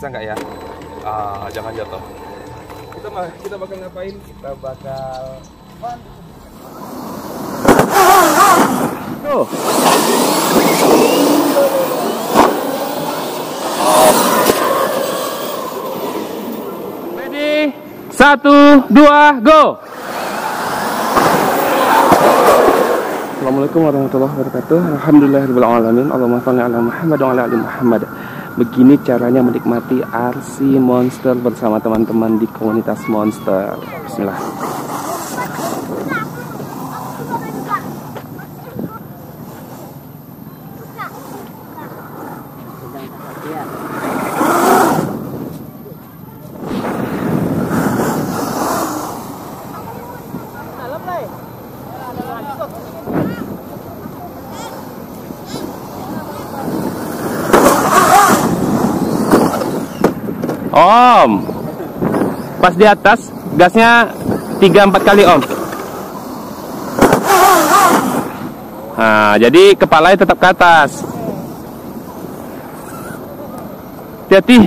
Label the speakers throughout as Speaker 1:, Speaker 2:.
Speaker 1: Bisa nggak ya? Jangan jatuh. Kita bakal ngapain? Kita bakal
Speaker 2: tuh. Ready? 1, 2, go. Assalamualaikum warahmatullahi wabarakatuh. Alhamdulillahirabbil alamin. Allahumma shalli ala Muhammad wa ala ali Muhammad. Begini caranya menikmati RC Monster bersama teman-teman di komunitas Monster. Bismillah. Om, pas di atas gasnya 3-4 kali Om. Nah, jadi kepalanya tetap ke atas. Hati-hati.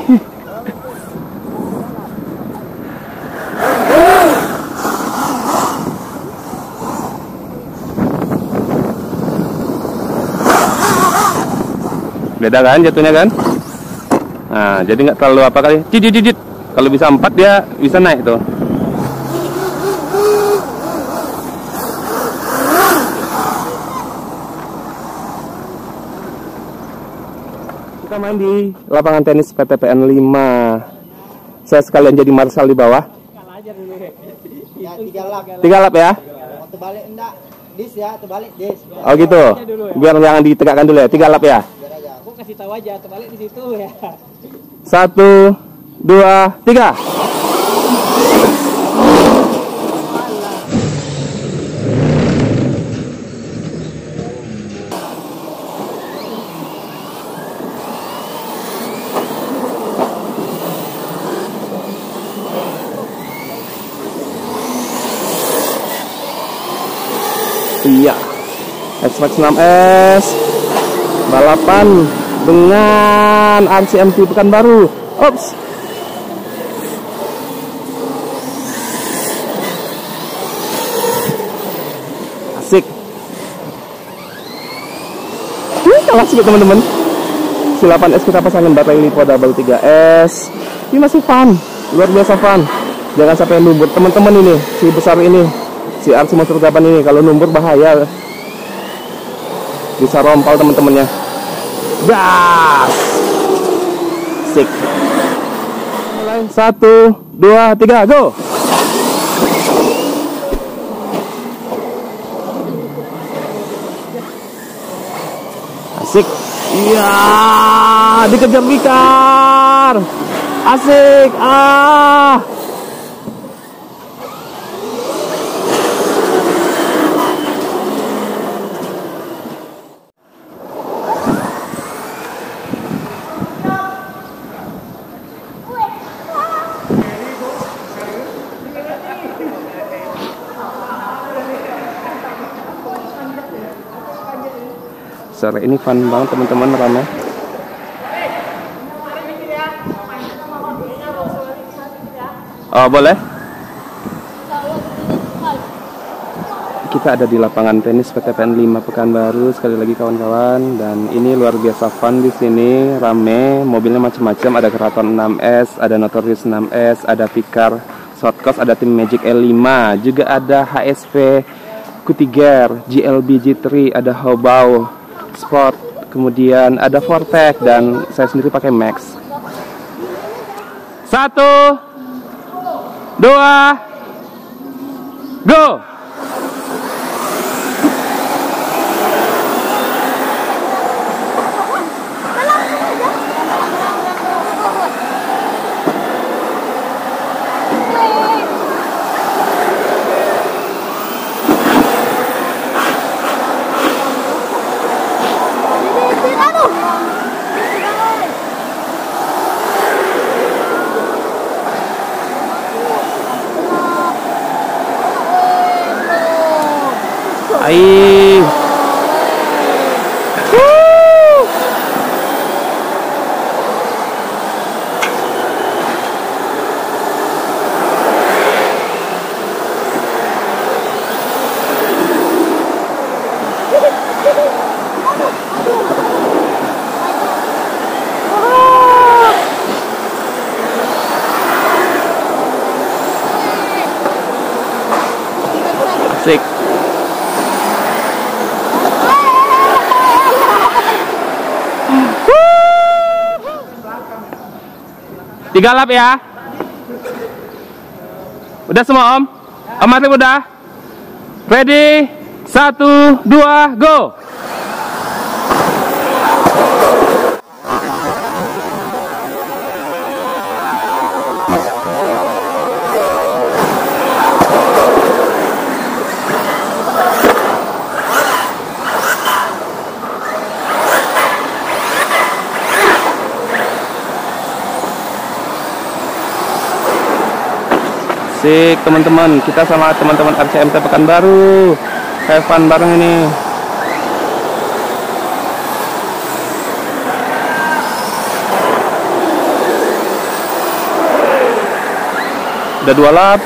Speaker 2: Beda kan jatuhnya kan? Nah, jadi nggak terlalu apa kali. Cicit. Kalau bisa 4 dia bisa naik tuh. Kita main di lapangan tenis PTPN 5. Saya sekalian jadi marshal di bawah.
Speaker 3: Ya, 3 lap.
Speaker 2: 3 lap ya?
Speaker 3: Mau terbalik enggak? Dis ya, terbalik dis.
Speaker 2: Oh gitu. Biar jangan ditegakkan dulu ya. 3 lap ya?
Speaker 3: Aku kasih tahu aja, terbalik di situ ya.
Speaker 2: 1, 2, 3. Iya, S-Max 6S balapan dengan RCMP Pekanbaru. Ops. Asik. Kalah sedikit teman-teman. Si 8S kita pasangin baterai Lipo Double 3S. Ini masih fun, luar biasa fun. Jangan sampai numbur teman-teman ini, si besar ini. Si RC Monster 8 ini kalau numbur bahaya, bisa rompal teman-temannya. Gas, sik. Mulai 1, 2, 3, go. Asik. Iya, dikejar Bikar. Asik. Sore ini fun banget teman-teman, ramai. Oh boleh. Kita ada di lapangan tenis PTPN 5 Pekanbaru sekali lagi kawan-kawan, dan ini luar biasa fun di sini, rame, mobilnya macam-macam, ada Keraton 6S, ada Notorious 6S, ada Vicar Shortcourse, ada tim Magic L5, juga ada HSV Kutiger, GLB G3, ada Hobau Sport, kemudian ada Vortec, dan saya sendiri pakai Max. 1, 2, go. Asik. Tiga lap ya. Udah semua Om? Om Martin udah? Ready? 1, 2, go! Asik teman-teman, kita sama teman-teman RCMT Pekanbaru have fun bareng ini. Udah 2 lap.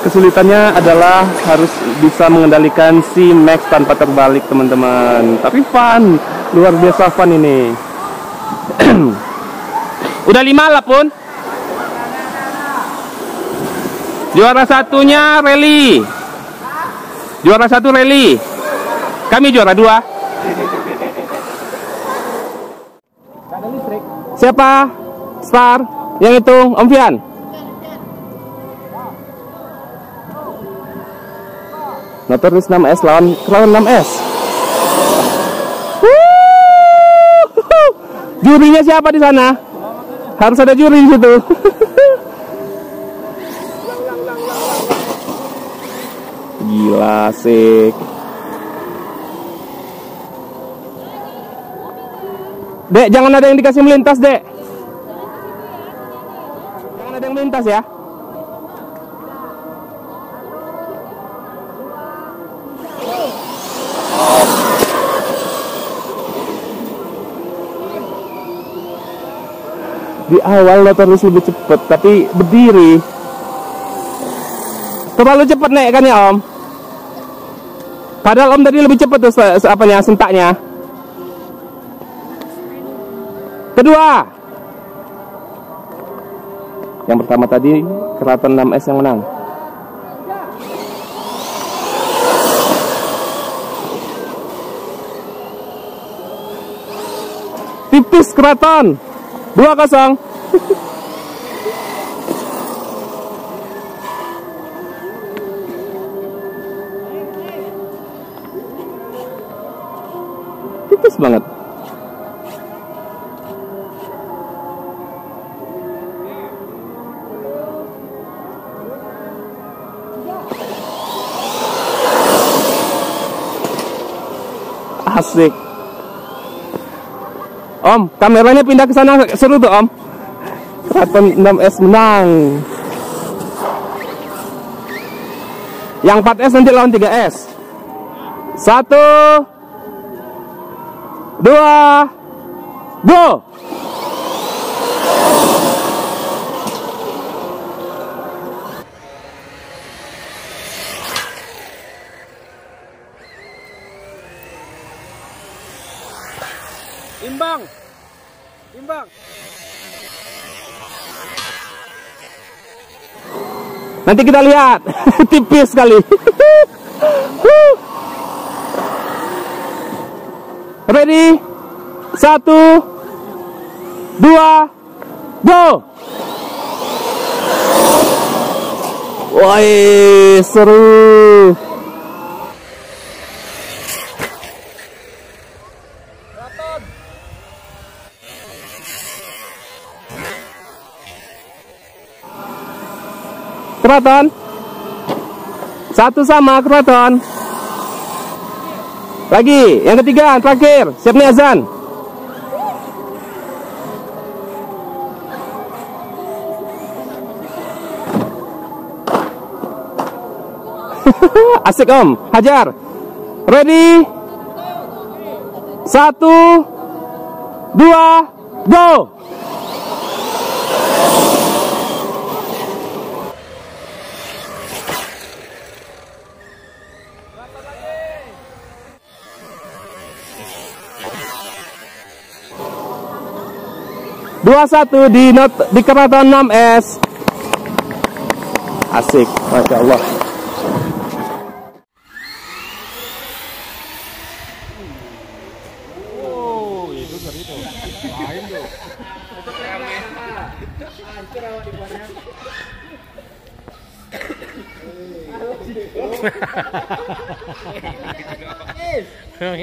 Speaker 2: Kesulitannya adalah harus bisa mengendalikan si Max tanpa terbalik teman-teman. Tapi fun, luar biasa fun ini. Udah 5 lap pun. Juara satunya rally. Juara 1 rally. Kami juara 2.
Speaker 3: Ada listrik.
Speaker 2: Siapa? Star yang hitung Om Fian. Notorious 6S lawan Crown 6S. Jurinya siapa di sana? Harus ada juri di situ. Gila asik. Dek, jangan ada yang dikasih melintas, Dek. Jangan ada yang melintas ya. Di awal Notorious lebih cepet, tapi berdiri terlalu cepet naik kan ya Om. Padahal Om tadi lebih cepet tuh apanya sentaknya. Kedua, yang pertama tadi Keraton 6S yang menang. Tipis Keraton 2-0. Tipis banget. Asik. Om, kameranya pindah ke sana, seru tuh Om. Keraton 6S menang. Yang 4S nanti lawan 3S. 1, 2, go. Imbang. Imbang. Nanti kita lihat. Tipis sekali. Ready? 1, 2, go. Woi, seru. Keraton 1 sama Keraton. Lagi yang ketiga terakhir, siap nih azan. Asik Om, hajar. Ready? 1, 1, 2, go! Dua satu di keraton 6S. Asik, masya Allah.
Speaker 1: Oh, itu ngeri tuh. Lain tuh. Hancur awak dibuatnya.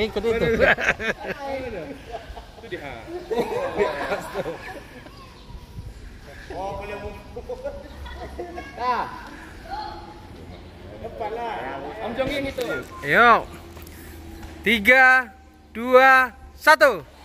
Speaker 3: Ikut itu.
Speaker 1: Itu dia. Oh, boleh
Speaker 3: Nah,
Speaker 1: depan lah. Om Jongin itu.
Speaker 3: ayo. 3, 2, 1.